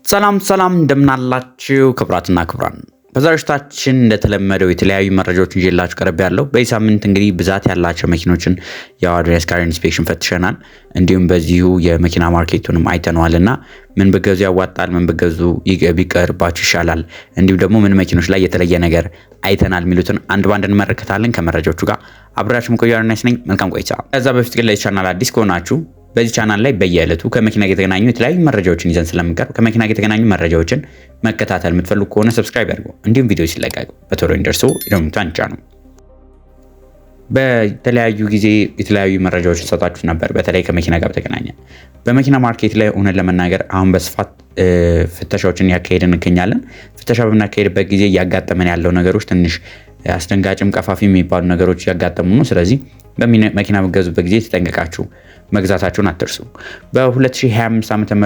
ሰላም እንደምናላችሁ ክብራትና ክብራን በዛሬዎቻችን እንደተለመደው የተለያዩ መረጃዎችን ይዤላችሁ ቀርብ ያለው በዚህ ሳምንት እንግዲህ ብዛት ያላቸው መኪኖችን የአድሬስ ካር ኢንስፔክሽን ፈትሸናል። እንዲሁም በዚሁ የመኪና ማርኬቱንም አይተነዋልና ምን በገዙ ያዋጣል፣ ምን በገዙ ቢቀርባችሁ ይሻላል፣ እንዲሁም ደግሞ ምን መኪኖች ላይ የተለየ ነገር አይተናል የሚሉትን አንድ ባንድ እንመለከታለን። ከመረጃዎቹ ጋር አብራችሁ መቆያና ነኝ። መልካም ቆይታ። ከዛ በፊት ግን ለዚህ ቻናል አዲስ ከሆናችሁ በዚህ ቻናል ላይ በየዕለቱ ከመኪና ጋር የተገናኙ የተለያዩ መረጃዎችን ይዘን ስለምንቀርብ ከመኪና ጋር የተገናኙ መረጃዎችን መከታተል የምትፈልጉ ከሆነ ሰብስክራይብ ያድርጉ። እንዲሁም ቪዲዮ ሲለቀቅ በቶሎ እንዲደርሱ ደውሉን ጫኑ። በተለያዩ ጊዜ የተለያዩ መረጃዎችን ሰጣችሁ ነበር፣ በተለይ ከመኪና ጋር በተገናኘ በመኪና ማርኬት ላይ ሆነን ለመናገር አሁን በስፋት ፍተሻዎችን ያካሄድን እንገኛለን። ፍተሻ በምናካሄድበት ጊዜ እያጋጠመን ያለው ነገሮች ትንሽ አስደንጋጭም ቀፋፊ የሚባሉ ነገሮች እያጋጠሙ ነው። ስለዚህ በመኪና በገዙበት ጊዜ ተጠንቀቃችሁ መግዛታችሁን አትርሱ። በ2025 ዓ.ም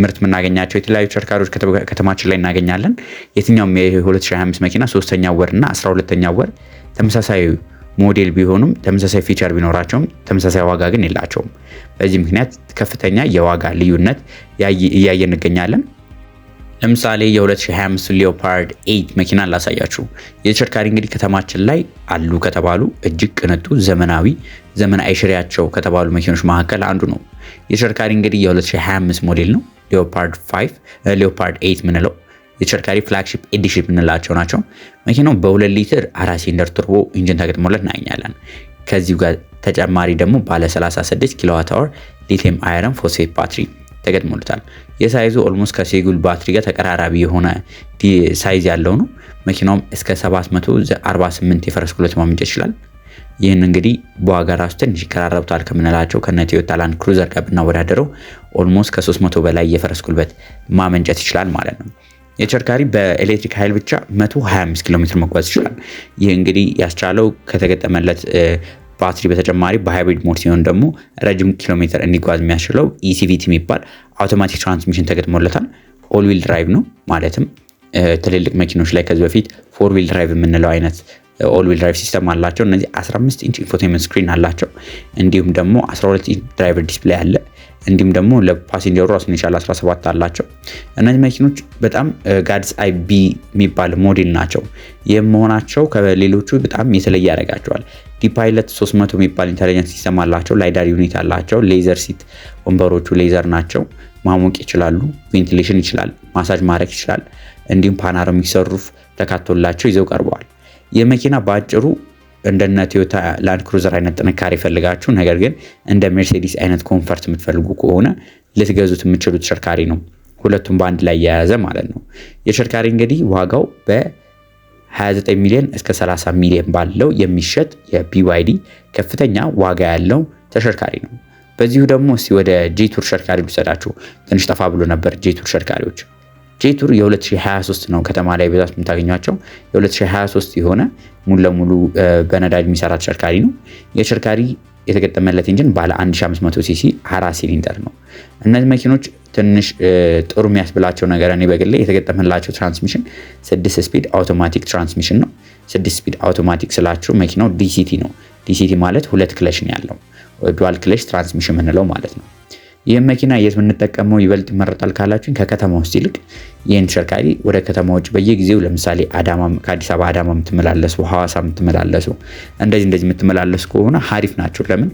ምርት የምናገኛቸው የተለያዩ ተሽከርካሪዎች ከተማችን ላይ እናገኛለን። የትኛውም የ2025 መኪና 3ኛ ወር እና 12ኛ ወር ተመሳሳይ ሞዴል ቢሆኑም ተመሳሳይ ፊቸር ቢኖራቸውም ተመሳሳይ ዋጋ ግን የላቸውም። በዚህ ምክንያት ከፍተኛ የዋጋ ልዩነት እያየን እንገኛለን። ለምሳሌ የ2025 ሊዮፓርድ 8 መኪና ላሳያችሁ። የተሽከርካሪ እንግዲህ ከተማችን ላይ አሉ ከተባሉ እጅግ ቅንጡ ዘመን አይሽሪያቸው ከተባሉ መኪኖች መካከል አንዱ ነው። የተሽከርካሪ እንግዲህ የ2025 ሞዴል ነው። ሊዮፓርድ 8 ምንለው የተሽከርካሪ ፍላግሺፕ ኤዲሽን ምንላቸው ናቸው። መኪናው በ2 ሊትር 4 ሲሊንደር ቱርቦ ኢንጂን ተገጥሞለት እናገኛለን። ከዚሁ ጋር ተጨማሪ ደግሞ ባለ 36 ኪሎዋት አወር ሊቲየም አይረን ፎስፌት ባትሪ ተገጥሞለታል። የሳይዙ ኦልሞስት ከሴጉል ባትሪ ጋር ተቀራራቢ የሆነ ሳይዝ ያለው ነው። መኪናውም እስከ 748 የፈረስ ጉልበት ማመንጨት ይችላል። ይህን እንግዲህ በዋጋ ራሱ ትንሽ ይቀራረቡታል ከምንላቸው ከነ ቶዮታ ላንድ ክሩዘር ጋር ብናወዳደረው ኦልሞስት ከ300 በላይ የፈረስ ጉልበት ማመንጨት ይችላል ማለት ነው። የተሽከርካሪ በኤሌክትሪክ ኃይል ብቻ 125 ኪሎ ሜትር መጓዝ ይችላል። ይህ እንግዲህ ያስቻለው ከተገጠመለት ባትሪ በተጨማሪ በሃይብሪድ ሞድ ሲሆን ደግሞ ረጅም ኪሎ ሜትር እንዲጓዝ የሚያስችለው ኢሲቪቲ የሚባል አውቶማቲክ ትራንስሚሽን ተገጥሞለታል። ኦል ዊል ድራይቭ ነው ማለትም ትልልቅ መኪኖች ላይ ከዚህ በፊት ፎር ዊል ድራይቭ የምንለው አይነት ኦል ዊል ድራይቭ ሲስተም አላቸው። እነዚህ 15 ኢንች ኢንፎቴንመንት ስክሪን አላቸው። እንዲሁም ደግሞ 12 ኢንች ድራይቨር ዲስፕሌይ አለ። እንዲሁም ደግሞ ለፓሴንጀሩ ራሱን የቻለ 17 አላቸው። እነዚህ መኪኖች በጣም ጋድስ አይ ቢ የሚባል ሞዴል ናቸው። ይህም መሆናቸው ከሌሎቹ በጣም የተለየ ያደርጋቸዋል። ዲፓይለት 300 የሚባል ኢንተለጀንስ ሲስተም አላቸው። ላይዳር ዩኒት አላቸው። ሌዘር ሲት ወንበሮቹ ሌዘር ናቸው። ማሞቅ ይችላሉ። ቬንቲሌሽን ይችላል። ማሳጅ ማድረግ ይችላል። እንዲሁም ፓናሮሚክ ሰንሩፍ ተካቶላቸው ይዘው ቀርበዋል። የመኪና በአጭሩ እንደነ ቶዮታ ላንድ ክሩዘር አይነት ጥንካሬ ፈልጋችሁ ነገር ግን እንደ ሜርሴዲስ አይነት ኮምፈርት የምትፈልጉ ከሆነ ልትገዙት የምትችሉት ተሽከርካሪ ነው። ሁለቱም በአንድ ላይ የያዘ ማለት ነው። የተሽከርካሪ እንግዲህ ዋጋው በ29 ሚሊዮን እስከ 30 ሚሊዮን ባለው የሚሸጥ የቢዋይዲ ከፍተኛ ዋጋ ያለው ተሽከርካሪ ነው። በዚሁ ደግሞ እስቲ ወደ ጄቱር ተሽከርካሪ ልውሰዳችሁ። ትንሽ ጠፋ ብሎ ነበር ጄቱር ተሽከርካሪዎች። ጄቱር የ2023 ነው ከተማ ላይ በዛት የምታገኟቸው። የ2023 የሆነ ሙሉ ለሙሉ በነዳጅ የሚሰራ ተሽከርካሪ ነው። የተሽከርካሪ የተገጠመለት ኢንጂን ባለ 1500 ሲሲ 4 ሲሊንደር ነው። እነዚህ መኪኖች ትንሽ ጥሩ የሚያስብላቸው ነገር እኔ በግሌ የተገጠመላቸው ትራንስሚሽን 6 ስፒድ አውቶማቲክ ትራንስሚሽን ነው። 6 ስፒድ አውቶማቲክ ስላችሁ መኪናው ዲሲቲ ነው። ዲሲቲ ማለት 2 ክለሽ ነው ያለው፣ ዱዋል ክለሽ ትራንስሚሽን የምንለው ማለት ነው። ይህም መኪና የት ብንጠቀመው ይበልጥ ይመረጣል ካላችሁኝ ከከተማ ውስጥ ይልቅ ይህን ተሽከርካሪ ወደ ከተማዎች በየጊዜው ለምሳሌ ከአዲስ አበባ አዳማ የምትመላለሱ፣ ሐዋሳ የምትመላለሱ እንደዚህ የምትመላለሱ ከሆነ ሀሪፍ ናቸው። ለምን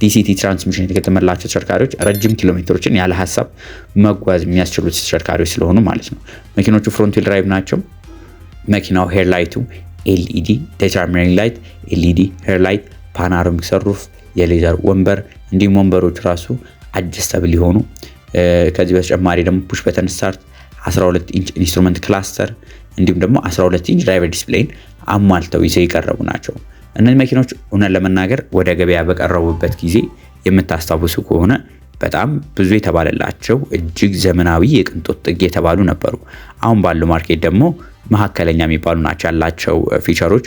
ዲሲቲ ትራንስሚሽን የተገጠመላቸው ተሽከርካሪዎች ረጅም ኪሎ ሜትሮችን ያለ ሀሳብ መጓዝ የሚያስችሉት ተሽከርካሪዎች ስለሆኑ ማለት ነው። መኪኖቹ ፍሮንት ዊል ድራይቭ ናቸው። መኪናው ሄር ላይቱ ኤልኢዲ ዲተርሚኒንግ ላይት፣ ኤልኢዲ ሄር ላይት፣ ፓናሮሚክ ሰንሩፍ፣ የሌዘር ወንበር እንዲሁም ወንበሮቹ ራሱ አጀስተብል የሆኑ ከዚህ በተጨማሪ ደግሞ ፑሽ በተን ስታርት 12 ኢንች ኢንስትሩመንት ክላስተር እንዲሁም ደግሞ 12 ኢንች ድራይቨር ዲስፕሌይን አሟልተው ይዘው የቀረቡ ናቸው። እነዚህ መኪኖች እውነት ለመናገር ወደ ገበያ በቀረቡበት ጊዜ የምታስታውሱ ከሆነ በጣም ብዙ የተባለላቸው እጅግ ዘመናዊ የቅንጦት ጥግ የተባሉ ነበሩ። አሁን ባለው ማርኬት ደግሞ መካከለኛ የሚባሉ ናቸው። ያላቸው ፊቸሮች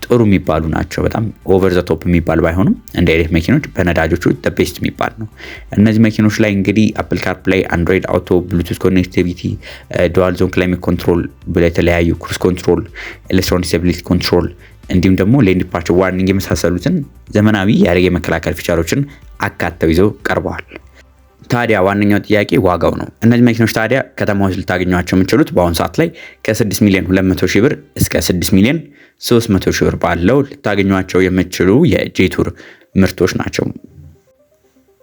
ጥሩ የሚባሉ ናቸው። በጣም ኦቨር ዘ ቶፕ የሚባል ባይሆኑም እንደ ኤሌክትሪክ መኪኖች በነዳጆቹ ቤስት የሚባል ነው። እነዚህ መኪኖች ላይ እንግዲህ አፕል ካርፕላይ፣ አንድሮይድ አውቶ፣ ብሉቱዝ ኮኔክቲቪቲ፣ ዱዋል ዞን ክላይሜት ኮንትሮል፣ የተለያዩ ክሩዝ ኮንትሮል፣ ኤሌክትሮኒክ ስቴቢሊቲ ኮንትሮል እንዲሁም ደግሞ ሌን ዲፓርቸር ዋርኒንግ የመሳሰሉትን ዘመናዊ የአደጋ መከላከል ፊቸሮችን አካተው ይዘው ቀርበዋል። ታዲያ ዋነኛው ጥያቄ ዋጋው ነው። እነዚህ መኪኖች ታዲያ ከተማ ውስጥ ልታገኟቸው የምችሉት በአሁኑ ሰዓት ላይ ከ6 ሚሊዮን 200 ሺህ ብር እስከ 6 ሚሊዮን 300 ሺህ ብር ባለው ልታገኟቸው የምችሉ የጄቱር ምርቶች ናቸው።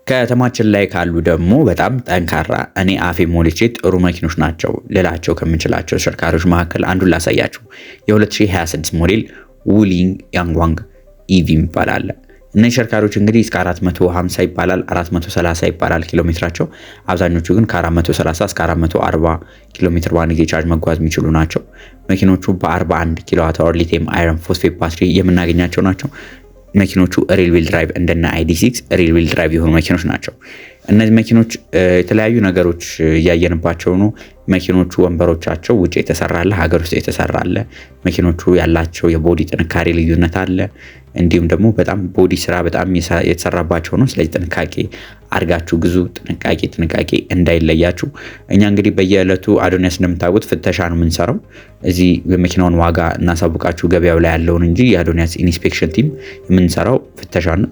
ከተማችን ላይ ካሉ ደግሞ በጣም ጠንካራ እኔ አፌ ሞልቼ ጥሩ መኪኖች ናቸው ልላቸው ከምንችላቸው ተሽከርካሪዎች መካከል አንዱን ላሳያችሁ። የ2026 ሞዴል ውሊንግ ያንጓንግ ኢቪ ይባላል። እነዚህ ተሽከርካሪዎች እንግዲህ እስከ 450 ይባላል፣ 430 ይባላል ኪሎ ሜትራቸው። አብዛኞቹ ግን ከ430 እስከ 440 ኪሎ ሜትር በአንድ ጊዜ ቻርጅ መጓዝ የሚችሉ ናቸው። መኪኖቹ በ41 ኪሎዋት አወር ሊቲየም አይረን ፎስፌት ባትሪ የምናገኛቸው ናቸው። መኪኖቹ ሪል ዊል ድራይቭ እንደነ ID.6 ሪል ዊል ድራይቭ የሆኑ መኪኖች ናቸው። እነዚህ መኪኖች የተለያዩ ነገሮች እያየንባቸው ነው። መኪኖቹ ወንበሮቻቸው ውጭ የተሰራለ፣ ሀገር ውስጥ የተሰራለ፣ መኪኖቹ ያላቸው የቦዲ ጥንካሬ ልዩነት አለ። እንዲሁም ደግሞ በጣም ቦዲ ስራ በጣም የተሰራባቸው ነው። ስለዚህ ጥንቃቄ አድርጋችሁ ግዙ። ጥንቃቄ እንዳይለያችሁ። እኛ እንግዲህ በየዕለቱ አዶኒያስ እንደምታውቁት ፍተሻ ነው የምንሰራው። እዚህ የመኪናውን ዋጋ እናሳውቃችሁ ገበያው ላይ ያለውን እንጂ የአዶኒያስ ኢንስፔክሽን ቲም የምንሰራው ፍተሻ ነው።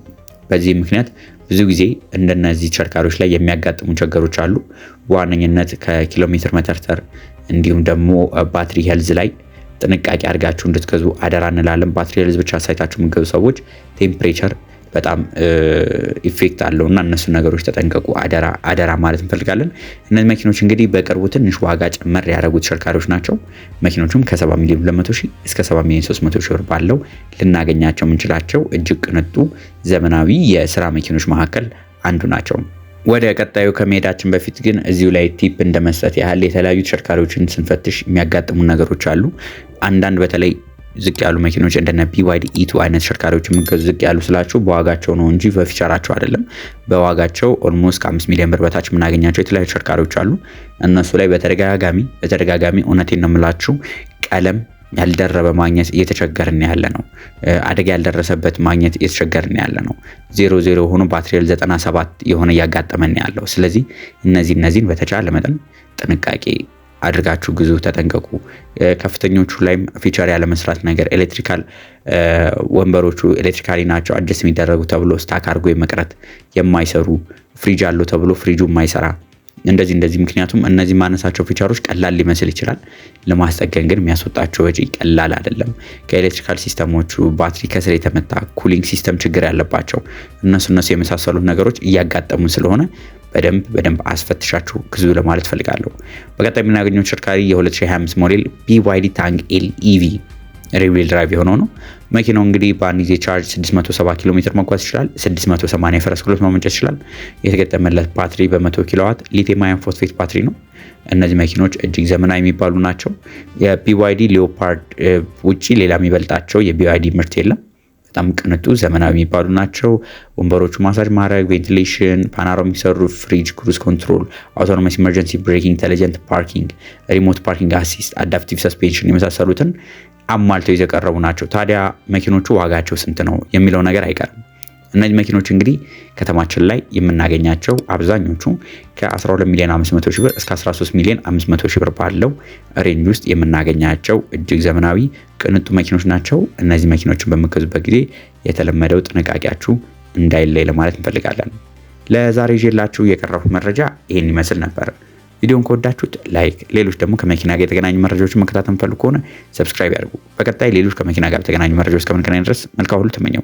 በዚህ ምክንያት ብዙ ጊዜ እንደነዚህ ተሽከርካሪዎች ላይ የሚያጋጥሙ ችግሮች አሉ። በዋነኝነት ከኪሎ ሜትር መተርተር እንዲሁም ደግሞ ባትሪ ሄልዝ ላይ ጥንቃቄ አድርጋችሁ እንድትገዙ አደራ እንላለን። ባትሪ ሄልዝ ብቻ ሳይታችሁ የምትገዙ ሰዎች ቴምፕሬቸር በጣም ኢፌክት አለውና እነሱ ነገሮች ተጠንቀቁ፣ አደራ ማለት እንፈልጋለን። እነዚህ መኪኖች እንግዲህ በቅርቡ ትንሽ ዋጋ ጨመር ያደረጉት ተሽከርካሪዎች ናቸው። መኪኖቹም ከ7 ሚሊዮን 200 ሺህ እስከ 7 ሚሊዮን 300 ሺህ ብር ባለው ልናገኛቸው የምንችላቸው እጅግ ቅንጡ ዘመናዊ የስራ መኪኖች መካከል አንዱ ናቸው። ወደ ቀጣዩ ከመሄዳችን በፊት ግን እዚሁ ላይ ቲፕ እንደመስጠት ያህል የተለያዩ ተሽከርካሪዎችን ስንፈትሽ የሚያጋጥሙ ነገሮች አሉ። አንዳንድ በተለይ ዝቅ ያሉ መኪኖች እንደነ BYD E2 አይነት ተሽከርካሪዎች የሚገዙ ዝቅ ያሉ ስላችሁ በዋጋቸው ነው እንጂ በፊቸራቸው አይደለም። በዋጋቸው ኦልሞስት ከ5 ሚሊዮን ብር በታች የምናገኛቸው የተለያዩ ተሽከርካሪዎች አሉ። እነሱ ላይ በተደጋጋሚ እውነቴን ነው የምላችሁ ቀለም ያልደረበ ማግኘት እየተቸገርን ያለ ነው። አደጋ ያልደረሰበት ማግኘት እየተቸገርን ያለ ነው። 00 ሆኖ ባትሪል 97 የሆነ እያጋጠመን ያለው። ስለዚህ እነዚህን በተቻለ መጠን ጥንቃቄ አድርጋችሁ ግዙ፣ ተጠንቀቁ። ከፍተኞቹ ላይም ፊቸር ያለ መስራት ነገር፣ ኤሌክትሪካል ወንበሮቹ ኤሌክትሪካሊ ናቸው አጀስት የሚደረጉ ተብሎ ስታክ አድርጎ የመቅረት የማይሰሩ፣ ፍሪጅ አለው ተብሎ ፍሪጁ የማይሰራ እንደዚህ ምክንያቱም እነዚህ ማነሳቸው ፊቸሮች ቀላል ሊመስል ይችላል። ለማስጠገን ግን የሚያስወጣቸው ወጪ ቀላል አይደለም። ከኤሌክትሪካል ሲስተሞቹ ባትሪ ከስር የተመታ ኩሊንግ ሲስተም ችግር ያለባቸው እነሱ የመሳሰሉት ነገሮች እያጋጠሙ ስለሆነ በደንብ አስፈትሻችሁ ግዙ ለማለት ፈልጋለሁ። በቀጣይ የምናገኘው ተሽከርካሪ የ2025 ሞዴል BYD ታንግ ኤል ኢቪ ሪል ዊል ድራይቭ የሆነው ነው። መኪናው እንግዲህ በአንድ ጊዜ ቻርጅ 670 ኪሎ ሜትር መጓዝ ይችላል። 680 የፈረስ ጉልበት ማመንጨት ይችላል። የተገጠመለት ባትሪ በ100 ኪሎዋት ሊቲየም አየን ፎስፌት ባትሪ ነው። እነዚህ መኪኖች እጅግ ዘመናዊ የሚባሉ ናቸው። የBYD ሊዮፓርድ ውጪ ሌላ የሚበልጣቸው የBYD ምርት የለም። በጣም ቅንጡ ዘመናዊ የሚባሉ ናቸው። ወንበሮቹ ማሳጅ ማድረግ፣ ቬንቲሌሽን፣ ፓናሮሚክ ሰንሩፍ፣ ፍሪጅ፣ ክሩዝ ኮንትሮል፣ አውቶኖመስ ኢመርጀንሲ ብሬኪንግ፣ ኢንተሊጀንት ፓርኪንግ፣ ሪሞት ፓርኪንግ አሲስት፣ አዳፕቲቭ ሰስፔንሽን የመሳሰሉትን አሟልተው ይዘቀረቡ ናቸው። ታዲያ መኪኖቹ ዋጋቸው ስንት ነው የሚለው ነገር አይቀርም። እነዚህ መኪኖች እንግዲህ ከተማችን ላይ የምናገኛቸው አብዛኞቹ ከ12 ሚሊዮን 500 ሺህ ብር እስከ 13 ሚሊዮን 500 ሺህ ብር ባለው ሬንጅ ውስጥ የምናገኛቸው እጅግ ዘመናዊ ቅንጡ መኪኖች ናቸው። እነዚህ መኪኖችን በምትገዙበት ጊዜ የተለመደው ጥንቃቄያችሁ እንዳይለይ ለማለት እንፈልጋለን። ለዛሬ ይዤላችሁ የቀረቡት መረጃ ይሄን ይመስል ነበር። ቪዲዮን ከወዳችሁት ላይክ፣ ሌሎች ደግሞ ከመኪና ጋር የተገናኙ መረጃዎችን መከታተል ፈልጉ ከሆነ ሰብስክራይብ ያድርጉ። በቀጣይ ሌሎች ከመኪና ጋር የተገናኙ መረጃዎች እስከምንገናኝ ድረስ መልካም ሁሉ ተመኘው።